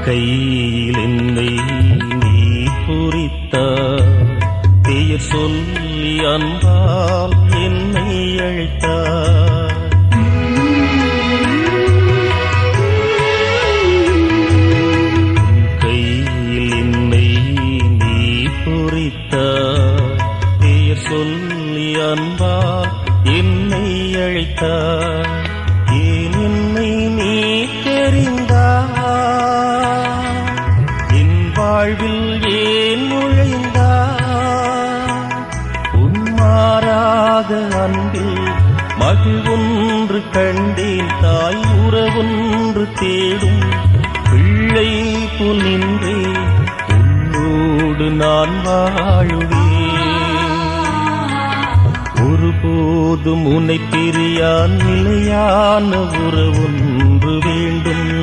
கையில் என்னை நீ குறித்தாய், பெயர் சொல்லி அன்பால் என்னை அழைத்தாய். கையில் என்னை நீ குறித்தாய், பெயர் சொல்லி அன்பால் என்னை அழைத்தாய். ஏன் என்னை நீ தெரிந்தாய், என் வாழ்வில் ஏன் நுழைந்தாய். உன்மாறாக அன்பில் மகிழ்வொன்று கண்டேன், தாய் உறவொன்று தேடும் பிள்ளை போல் நின்றேன், உன்னோடு நான் வாழுவேன். ஒருபோதும் உன்னை பிரியா நிலையான உறவொன்று வேண்டும்.